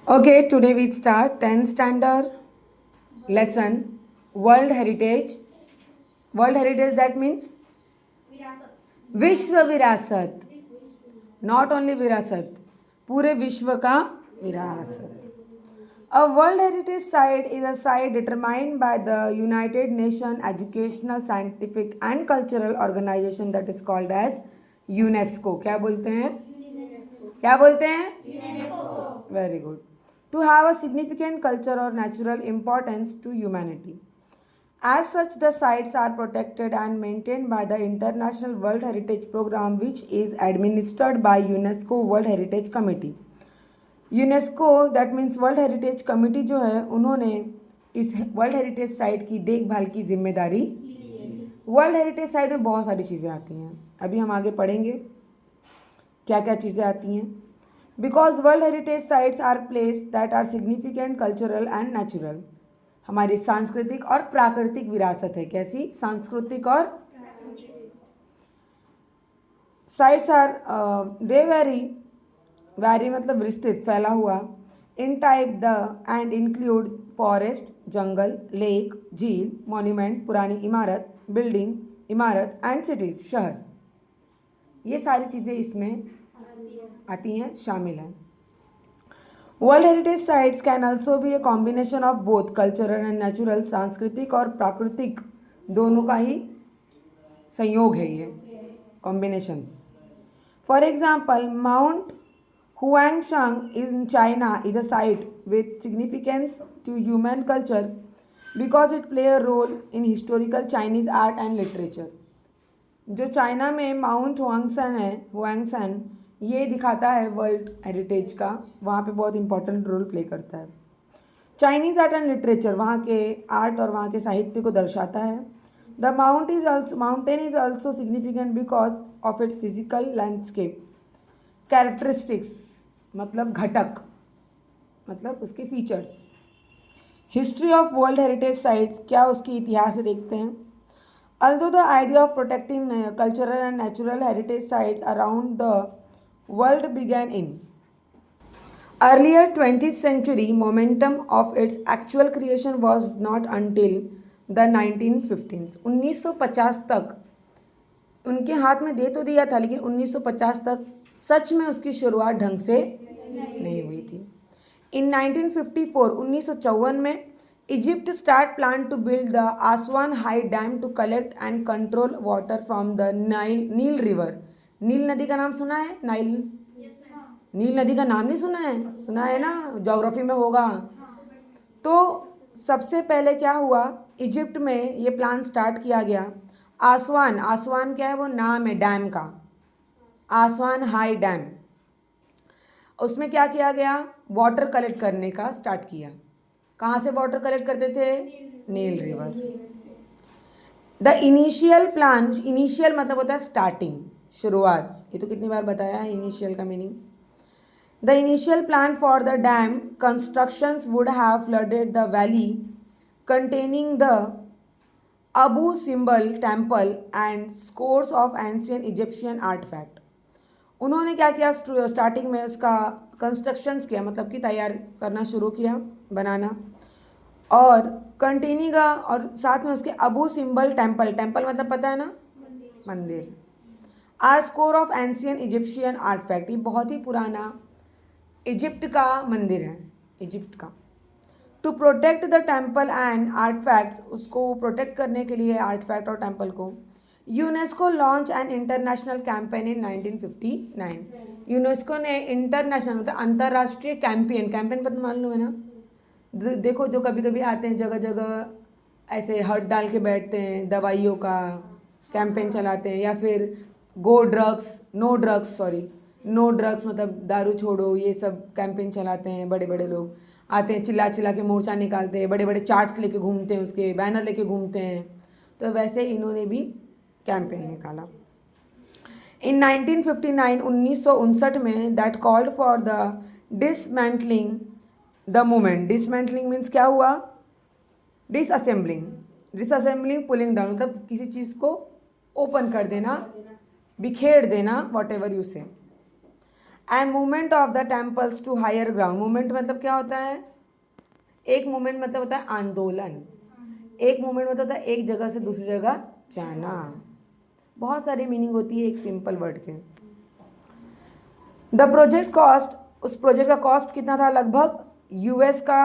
Okay, today we start 10th standard lesson World Heritage. World Heritage that means विश्व विरासत, not only विरासत, पूरे विश्व का विरासत. A World Heritage Site is a site determined by the United Nations Educational, Scientific and Cultural Organization that is called as UNESCO. क्या बोलते हैं? क्या बोलते हैं? UNESCO. Very good. To have a significant culture or natural importance to humanity. As such, the sites are protected and maintained by the International World Heritage Program, which is administered by UNESCO World Heritage Committee. UNESCO that means world heritage committee जो है उन्होंने इस world heritage site की देखभाल की जिम्मेदारी. World heritage site में बहुत सारी चीज़ें आती हैं, अभी हम आगे पढ़ेंगे क्या क्या चीज़ें आती हैं. Because world heritage sites are place that are significant cultural and natural. हमारी सांस्कृतिक और प्राकृतिक विरासत है. कैसी? सांस्कृतिक और साइट्स आर दे वैरी मतलब विस्तृत, फैला हुआ. In type the and include forest, जंगल, लेक, झील, मॉन्यूमेंट, पुरानी इमारत, बिल्डिंग, इमारत एंड सिटीज, शहर. ये सारी चीज़ें इसमें आती हैं, शामिल हैं. World heritage sites can also be a combination of both cultural and natural. सांस्कृतिक और प्राकृतिक दोनों का ही संयोग है ये combinations. For example, mount Huangshan in China is a site with significance to human culture because it play a role in historical Chinese art and literature. जो China में माउंट हुआंगसान ये दिखाता है वर्ल्ड हेरिटेज का, वहाँ पे बहुत इंपॉर्टेंट रोल प्ले करता है. चाइनीज़ आर्ट एंड लिटरेचर वहाँ के आर्ट और वहाँ के साहित्य को दर्शाता है. The mountain is also significant because of its physical landscape characteristics, मतलब घटक, मतलब उसके features. History of world heritage sites, क्या उसकी इतिहास से देखते हैं. Although the idea of protecting cultural and natural heritage sites around the world began in earlier 20th century, momentum of its actual creation was not until the 1915s. 1950 तक उनके हाथ में दे तो दिया था, लेकिन 1950 तक सच में उसकी शुरुआत ढंग से नहीं हुई थी. इन 1954 1954 में Egypt start plan to build the Aswan high dam to collect and control water from the Nile river. Nile नदी का नाम सुना है? नील नदी का नाम नहीं सुना है? सुना है ना, ज्योग्राफी में होगा. तो सबसे पहले क्या हुआ, इजिप्ट में ये प्लान स्टार्ट किया गया. आसवान क्या है? वो नाम है डैम का, आसवान हाई डैम. उसमें क्या किया गया, वाटर कलेक्ट करने का स्टार्ट किया. कहाँ से वाटर कलेक्ट करते थे? Nile river. The initial plan, initial मतलब होता है स्टार्टिंग, शुरुआत. ये तो कितनी बार बताया है इनिशियल का meaning. The initial plan for the dam constructions would have flooded the valley containing the Abu Simbel temple and scores of ancient Egyptian artifact. उन्होंने क्या किया, स्टार्टिंग में उसका कंस्ट्रक्शंस किया, मतलब कि तैयार करना शुरू किया, बनाना, और कंटिन्यूगा, और साथ में उसके अबू सिम्बल टेम्पल, टेम्पल मतलब पता है ना, मंदिर. Are score of ancient Egyptian artifact, ये बहुत ही पुराना इजिप्ट का मंदिर है, इजिप्ट का. To protect the temple and artifacts, उसको प्रोटेक्ट करने के लिए आर्टफैक्ट और टेम्पल को, UNESCO launch an international campaign in 1959. UNESCO ने इंटरनेशनल मतलब अंतर्राष्ट्रीय कैंपेन पता मालूम है ना. देखो जो कभी कभी आते हैं जगह जगह ऐसे हट डाल के बैठते हैं, दवाइयों का कैंपेन चलाते हैं, या फिर नो ड्रग्स मतलब दारू छोड़ो, ये सब कैंपेन चलाते हैं. बड़े बड़े लोग आते हैं, चिल्ला चिल्ला के मोर्चा निकालते हैं, बड़े बड़े चार्ट्स लेके घूमते हैं, उसके बैनर लेके घूमते हैं. तो वैसे इन्होंने भी कैंपेन निकाला. इन 1959 1959 में that called for the dismantling the movement. Dismantling means क्या हुआ, डिसअसेंबलिंग पुलिंग डाउन, मतलब किसी चीज़ को ओपन कर देना, बिखेर देना, whatever you say. And movement of the temples to higher ground. Movement मतलब क्या होता है? एक मूवमेंट मतलब होता है आंदोलन, एक मूवमेंट मतलब होता है एक जगह से दूसरी जगह जाना। बहुत सारी मीनिंग होती है एक सिंपल वर्ड के। द प्रोजेक्ट कॉस्ट, उस प्रोजेक्ट का कॉस्ट कितना था? लगभग यूएस का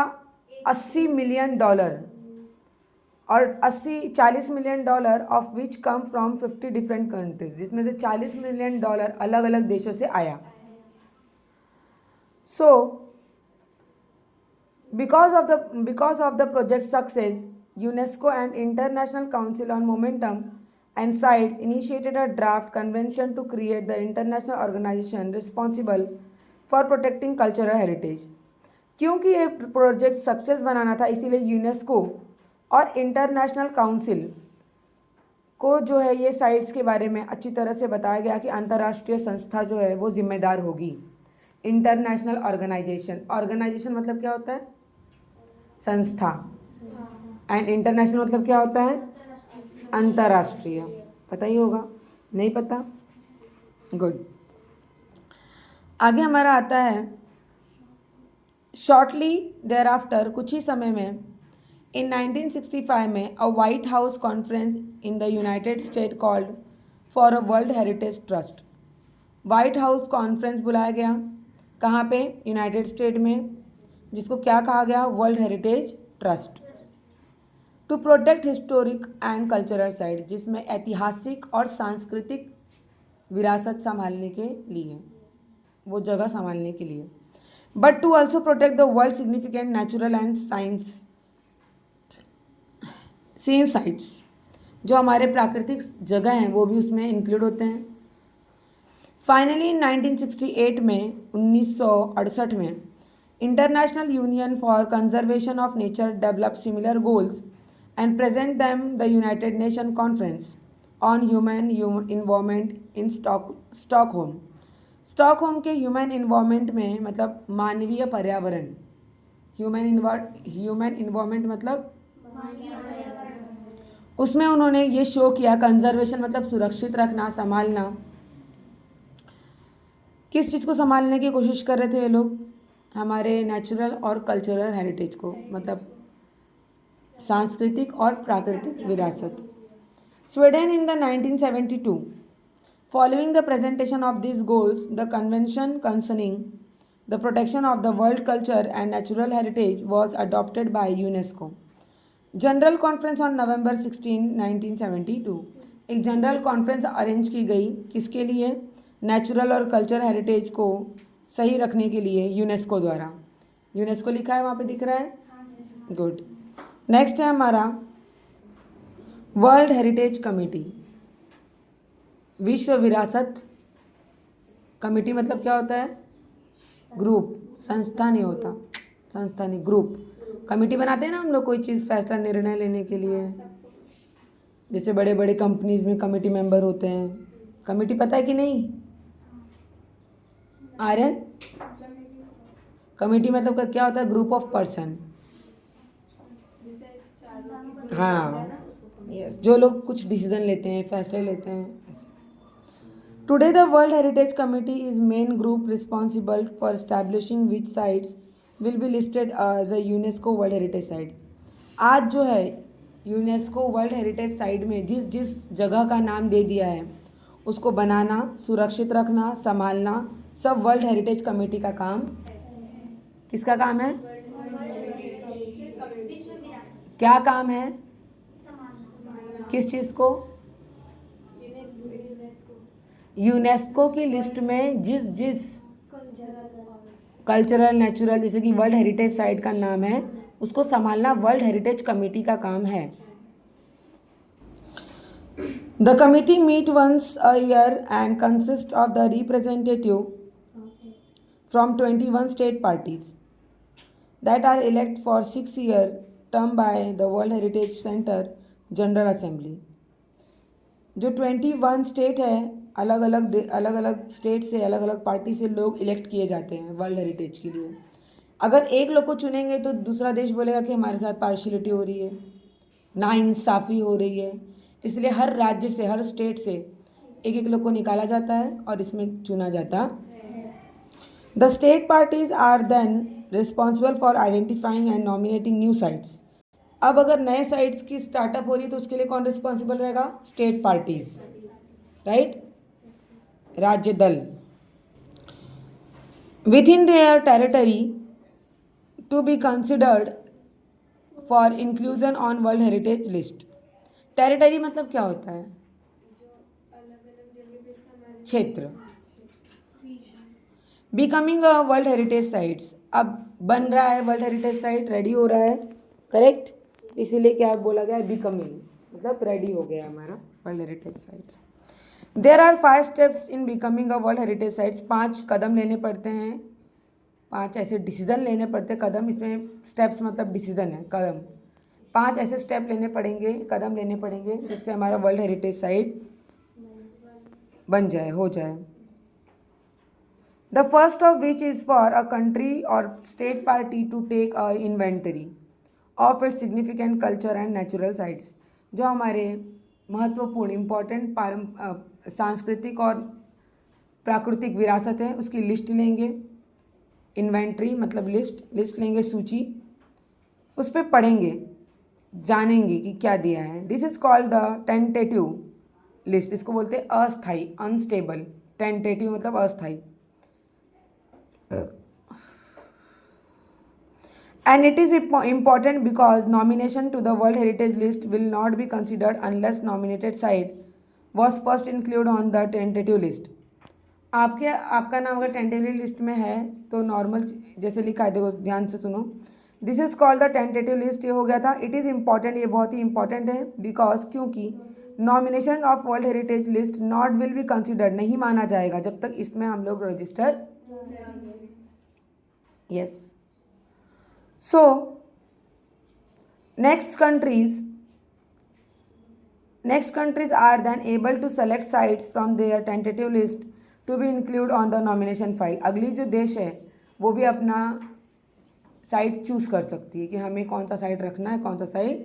$80 मिलियन, और 40 million of which come from 50 different countries, जिसमें से $40 मिलियन अलग अलग देशों से आया। सो because of the project success, UNESCO and International Council on Momentum and Sites initiated a draft convention to create the international organization responsible for protecting cultural heritage। क्योंकि ये project success बनाना था, इसीलिए यूनेस्को और इंटरनेशनल काउंसिल को जो है ये sites के बारे में अच्छी तरह से बताया गया कि अंतर्राष्ट्रीय संस्था जो है वो जिम्मेदार होगी। इंटरनेशनल ऑर्गेनाइजेशन, ऑर्गेनाइजेशन मतलब क्या होता है? संस्था। एंड इंटरनेशनल मतलब क्या होता है? अंतर्राष्ट्रीय। पता ही होगा, नहीं पता? गुड। आगे हमारा आता है शॉर्टली देयर आफ्टर, कुछ ही समय में, इन 1965 में अ white house conference in the United state called for a world heritage trust. White house conference बुलाया गया, कहाँ पे? यूनाइटेड स्टेट में, जिसको क्या कहा गया? World heritage trust. To protect historic and cultural site, जिसमें ऐतिहासिक और सांस्कृतिक विरासत संभालने के लिए, वो जगह संभालने के लिए। But to also protect the world significant natural and scene sites, जो हमारे प्राकृतिक जगह हैं वो भी उसमें इंक्लूड होते हैं। फाइनली इन 1968 में, 1968 में, international union for conservation of nature develop similar goals and present them the United nation conference on human involvement in Stockholm. Stockholm के ह्यूमन इन्वॉल्वमेंट में मतलब मानवीय पर्यावरण, ह्यूमन इन्वॉल्वमेंट मतलब उसमें उन्होंने ये शो किया, कंजर्वेशन मतलब सुरक्षित रखना, संभालना। किस चीज़ को संभालने की कोशिश कर रहे थे ये लोग? हमारे नेचुरल और कल्चरल हेरिटेज को, मतलब सांस्कृतिक और प्राकृतिक विरासत। Sweden in the 1972, following the presentation of this goals, the convention concerning the protection of the world culture and natural heritage was adopted by UNESCO. General conference on November 16, 1972, एक general conference arrange की गई, किसके लिए? Natural और culture heritage को सही रखने के लिए, यूनेस्को द्वारा। यूनेस्को लिखा है वहाँ पे, दिख रहा है? गुड। नेक्स्ट है हमारा वर्ल्ड हेरिटेज कमेटी। विश्व विरासत कमेटी मतलब क्या होता है? ग्रुप, संस्था नहीं होता, संस्था नहीं, ग्रुप। कमेटी बनाते हैं ना हम लोग कोई चीज़ फैसला निर्णय लेने के लिए, जैसे बड़े बड़े कंपनीज में कमेटी मेंबर होते हैं। कमेटी पता है कि नहीं? आर्यन, कमेटी मतलब क्या होता है? Group of person. हाँ, यस, जो लोग कुछ डिसीजन लेते हैं, फैसले लेते हैं। Today the world heritage committee is main group responsible for establishing which sites will be listed as a UNESCO world heritage site. आज जो है यूनेस्को वर्ल्ड हेरिटेज साइट में जिस जिस जगह का नाम दे दिया है उसको बनाना, सुरक्षित रखना, संभालना, सब वर्ल्ड हेरिटेज कमेटी का काम। किसका काम है? क्या काम है? किस चीज़ को? यूनेस्को की लिस्ट में जिस जिस कल्चरल, नेचुरल, जैसे कि वर्ल्ड हेरिटेज साइट का नाम है, उसको संभालना वर्ल्ड हेरिटेज कमेटी का काम है। The committee meet once a year and consist of the representative from 21 state parties that are elect for 6-year term by the world heritage centre general assembly. जो 21 state है, अलग अलग state से, अलग अलग पार्टी से लोग इलेक्ट किए जाते हैं वर्ल्ड हेरिटेज के लिए। अगर एक लोग को चुनेंगे तो दूसरा देश बोलेगा कि हमारे साथ पार्शियलिटी हो रही है, नाइंसाफ़ी हो रही है, इसलिए हर राज्य से, हर स्टेट से एक एक लोग को निकाला जाता है और इसमें चुना जाता the state parties are then responsible for identifying and nominating new sites. अब अगर नए साइट्स की स्टार्टअप हो रही है तो उसके लिए कौन रिस्पॉन्सिबल रहेगा? स्टेट पार्टीज, राइट, राज्य दल। Within their territory to be considered for inclusion on world heritage list. Territory मतलब क्या होता है? क्षेत्र। Becoming a world heritage sites, अब बन रहा है वर्ल्ड हेरिटेज साइट, रेडी हो रहा है, करेक्ट, इसीलिए क्या बोला गया है? बिकमिंग, मतलब रेडी हो गया हमारा world heritage sites. There are 5 steps in becoming a world heritage sites. 5 कदम लेने पड़ते हैं, 5 ऐसे डिसीजन लेने पड़ते हैं। कदम इसमें स्टेप्स मतलब डिसीजन है, कदम। 5 ऐसे स्टेप लेने पड़ेंगे, कदम लेने पड़ेंगे जिससे हमारा वर्ल्ड हेरिटेज साइट बन जाए, हो जाए। The first of which is for a country or state party to take a inventory of its significant culture and natural sites। जो हमारे महत्वपूर्ण इम्पॉर्टेंट सांस्कृतिक और प्राकृतिक विरासत है उसकी लिस्ट लेंगे। इन्वेंट्री मतलब लिस्ट लेंगे, सूची, उस पर पढ़ेंगे, जानेंगे कि क्या दिया है। This is called the tentative list. इसको बोलते हैं अस्थाई, अनस्टेबल। टेंटेटिव मतलब अस्थाई। And it is important because nomination to the World Heritage List will not be considered unless nominated site was first included on the tentative list। आपका नाम अगर tentative list में है तो नॉर्मल जैसे लिखा है, देखो ध्यान से सुनो। This is called the tentative list, ये हो गया था। इट इज़ इम्पॉर्टेंट, ये बहुत ही इंपॉर्टेंट है, बिकॉज क्योंकि nomination of world heritage list not will be considered, नहीं माना जाएगा जब तक इसमें हम लोग register, yes. So, next countries are then able to select sites from their tentative list to be included on the nomination file। अगली जो देश है वो भी अपना साइट चूज कर सकती है कि हमें कौन सा साइट रखना है, कौन सा साइट।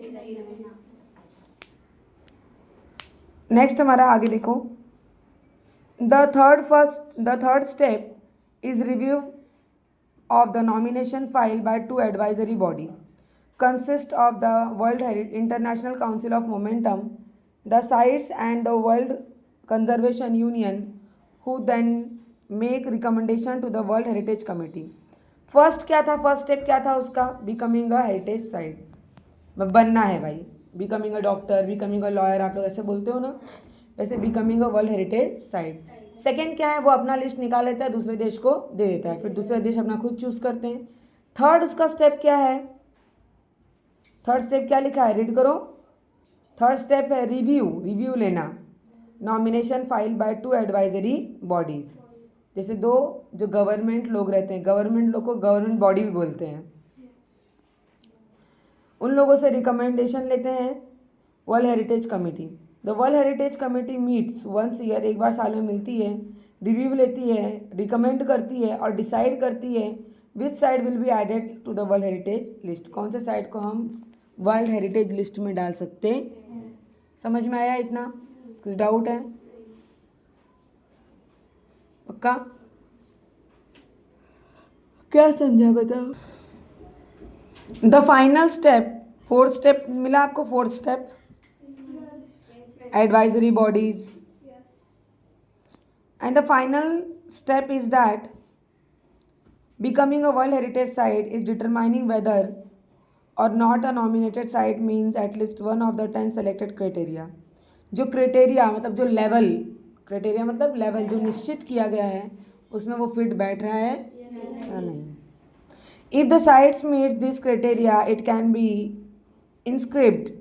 नेक्स्ट हमारा आगे देखो, the third step is review of the nomination file by 2 advisory body consist of the World International Council of Momentum, the sites and the World Conservation Union, who then make recommendation to the World Heritage Committee। First क्या था, first step क्या था उसका? Becoming a heritage site, बनना है भाई। Becoming a doctor, becoming a lawyer, आप लोग ऐसे बोलते हो ना, वैसे becoming a world heritage site. Second क्या है? वो अपना लिस्ट निकाल लेता है, दूसरे देश को दे देता है, फिर दूसरे देश अपना खुद चूज करते हैं। थर्ड उसका स्टेप क्या है? थर्ड स्टेप क्या लिखा है, रीड करो। थर्ड स्टेप है रिव्यू लेना। Nomination file by 2 advisory bodies, जैसे 2 जो गवर्नमेंट लोग रहते हैं, गवर्नमेंट लोग को गवर्नमेंट बॉडी भी बोलते हैं, उन लोगों से रिकमेंडेशन लेते हैं world heritage committee. The world heritage committee meets once year, एक बार साल में मिलती है, रिव्यू लेती है, रिकमेंड करती है और डिसाइड करती है which site will be added to the world heritage list. कौन से साइट को हम वर्ल्ड हेरिटेज लिस्ट में डाल सकते हैं। समझ में आया इतना? कुछ डाउट है? पक्का? क्या समझा बताओ। The final step, fourth step मिला आपको, fourth step advisory bodies, and the final step is that becoming a world heritage site is determining whether or not a nominated site means at least one of the 10 selected criteria। जो criteria मतलब जो level, criteria मतलब level जो निश्चित किया गया है उसमें वो फिट बैठ रहा है या नहीं। If the sites meet this criteria it can be inscribed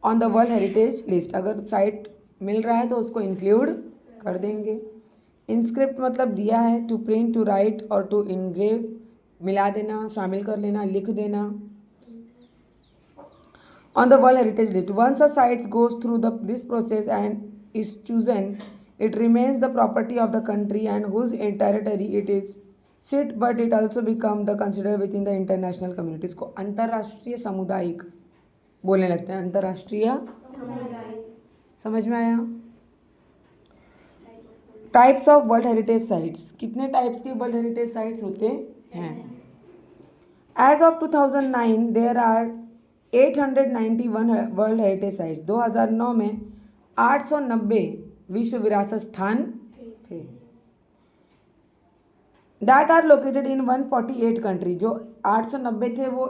on the world heritage list. अगर साइट मिल रहा है तो उसको इंक्लूड कर देंगे। इंस्क्रिप्ट मतलब दिया है, टू प्रिंट, टू राइट और टू इनग्रेव, मिला देना, शामिल कर लेना, लिख देना। On the world heritage list, once a site goes through this process and is chosen, it remains the property of the country and whose territory it is sit, but it also become the consider within the international communities. को अंतर्राष्ट्रीय सामुदायिक बोलने लगते हैं, अंतर्राष्ट्रीय। समझ में आया? Types of world heritage sites, कितने टाइप्स के वर्ल्ड हेरिटेज साइट्स होते हैं? As of 2009 there are 891 world heritage sites. 2009 में 890 विश्व विरासत स्थान थे। That are located in 148 country. जो 890 थे वो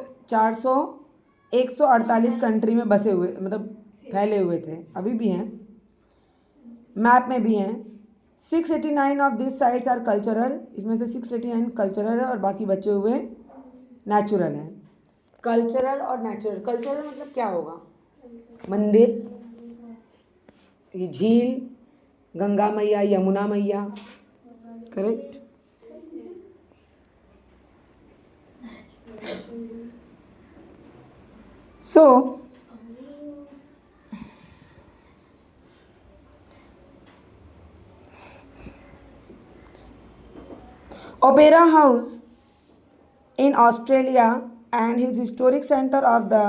148 कंट्री में बसे हुए, मतलब फैले हुए थे, अभी भी हैं, मैप में भी हैं। 689 of this sites are cultural, इसमें से 689 कल्चरल है और बाकी बचे हुए नेचुरल हैं। कल्चरल और नेचुरल, कल्चरल मतलब क्या होगा? मंदिर, ये झील, गंगा मैया, यमुना मैया, correct. So Opera House in Australia and his historic center of the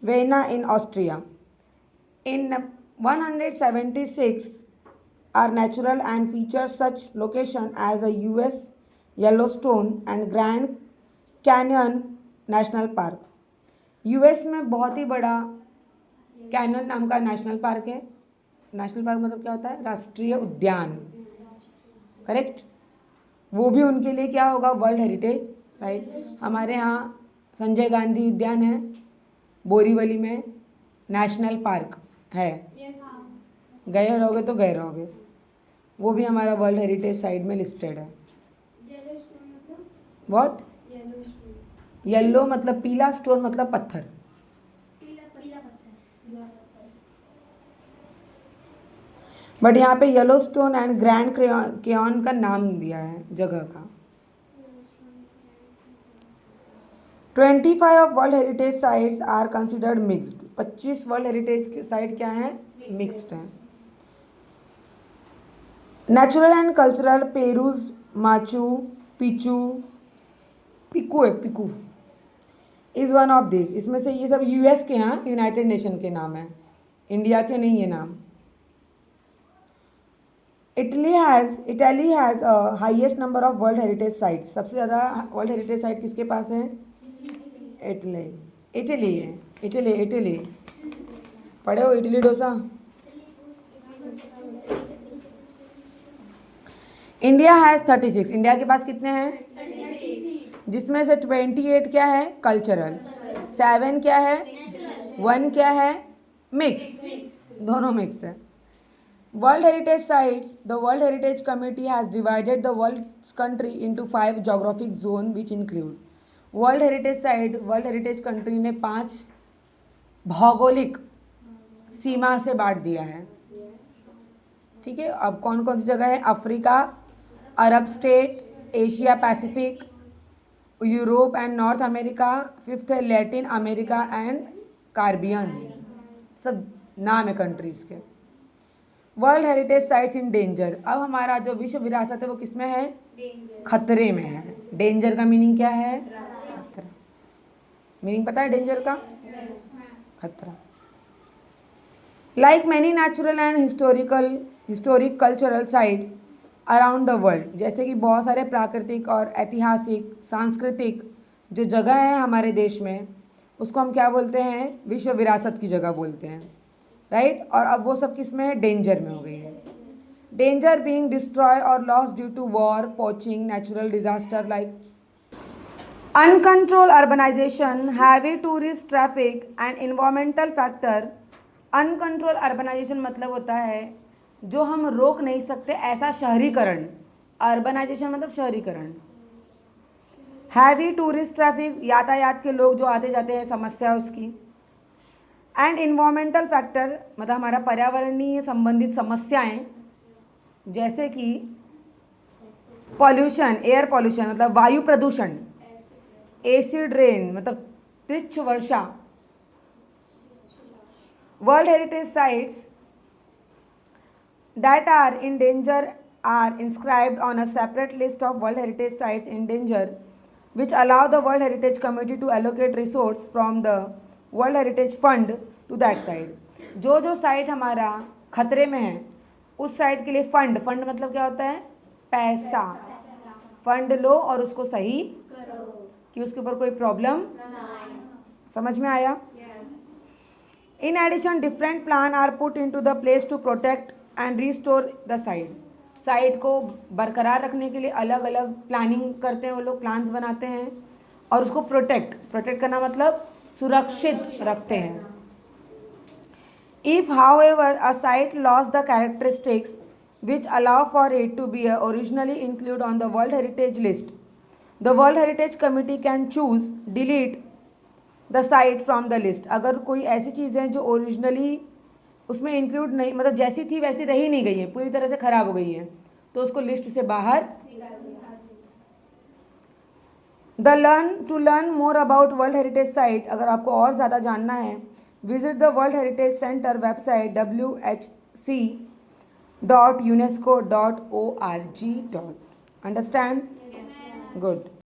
Vienna in Austria. In 176 are natural and feature such location as the US Yellowstone and Grand Canyon National Park. US में बहुत ही बड़ा cannon नाम का national park है। National park मतलब क्या होता है? राष्ट्रीय उद्यान, करेक्ट। वो भी उनके लिए क्या होगा? World heritage site. हमारे यहाँ संजय गांधी उद्यान है बोरीवली में, नेशनल पार्क है, गए रहोगे तो गए रहोगे, वो भी हमारा वर्ल्ड हेरिटेज साइट में लिस्टेड है। व्हाट? येलो मतलब पीला, स्टोन मतलब पत्थर। बट यहाँ पे Yellowstone and Grand Canyon का नाम दिया है जगह का। 25 of world heritage sites are considered mixed. 25 world heritage site क्या है? मिक्स्ड है। Natural and cultural, Peru's Machu Picchu Picchu है, Picchu is one of this. इसमें से ये सब यूएस के हैं, यूनाइटेड नेशन के नाम है, इंडिया के नहीं है नाम। Italy has highest number of world heritage sites. सबसे ज़्यादा वर्ल्ड हेरिटेज साइट किसके पास है? इटली है। इटली पढ़े हो idli dosa? India has 36। India के पास कितने हैं? जिसमें से 28 क्या है? कल्चरल, 7 क्या है? 1 क्या है? मिक्स, दोनों मिक्स है। World Heritage Sites, the World Heritage Committee has divided the world's country into 5 geographic zones which include World Heritage Site। World Heritage Country ने 5 भौगोलिक सीमा से बांट दिया है, ठीक है। अब कौन कौन सी जगह है? Africa, Arab state, Asia Pacific, Europe and north America, 5th है लैटिन अमेरिका एंड कार्बियन। सब नाम है कंट्रीज के। World heritage sites in danger. अब हमारा जो विश्व विरासत है वो किस में है? खतरे में है। डेंजर का मीनिंग क्या है? खतरा। मीनिंग पता है डेंजर का? खतरा। Like many natural and historic cultural sites around the world. जैसे कि बहुत सारे प्राकृतिक और ऐतिहासिक सांस्कृतिक जो जगह है हमारे देश में, उसको हम क्या बोलते हैं? विश्व विरासत की जगह बोलते हैं, राइट। और अब वो सब किस में है? डेंजर में हो गई है। डेंजर बीइंग डिस्ट्रॉय और loss due to war, poaching, natural disaster like uncontrol urbanization, heavy tourist traffic and environmental factor. Uncontrol urbanization मतलब होता है जो हम रोक नहीं सकते ऐसा शहरीकरण। अर्बनाइजेशन मतलब शहरीकरण। हैवी टूरिस्ट ट्रैफिक, यातायात के लोग जो आते जाते हैं, समस्या उसकी। एंड इन्वायरमेंटल फैक्टर मतलब हमारा पर्यावरणीय संबंधित समस्याएं, जैसे कि पॉल्यूशन, एयर पॉल्यूशन मतलब वायु प्रदूषण, एसिड रेन मतलब तुच्छ वर्षा। World heritage sites that are in danger are inscribed on a separate list of world heritage sites in danger which allow the World Heritage Committee to allocate resource from the World Heritage Fund to that site। जो जो site हमारा खतरे में है उस site के लिए fund, fund मतलब क्या होता है? पैसा। फंड लो और उसको सही कि उसके ऊपर कोई प्रॉब्लम। समझ में आया? In addition different plan are put into the place to protect and restore the site. Site को बरकरार रखने के लिए अलग अलग प्लानिंग करते हैं वो लोग, प्लान्स बनाते हैं और उसको प्रोटेक्ट करना मतलब सुरक्षित रखते हैं। If however a site loss the characteristics which allow for it to be originally included on the World Heritage list, the World Heritage Committee can choose delete the site from the list। अगर कोई ऐसी चीज़ें जो originally उसमें include नहीं, मतलब जैसी थी वैसी रही नहीं गई है, पूरी तरह से खराब हो गई है, तो उसको लिस्ट से बाहर। To learn more about world heritage site, अगर आपको और ज़्यादा जानना है, visit the world heritage centre website whc.unesco.org. Understand? Good.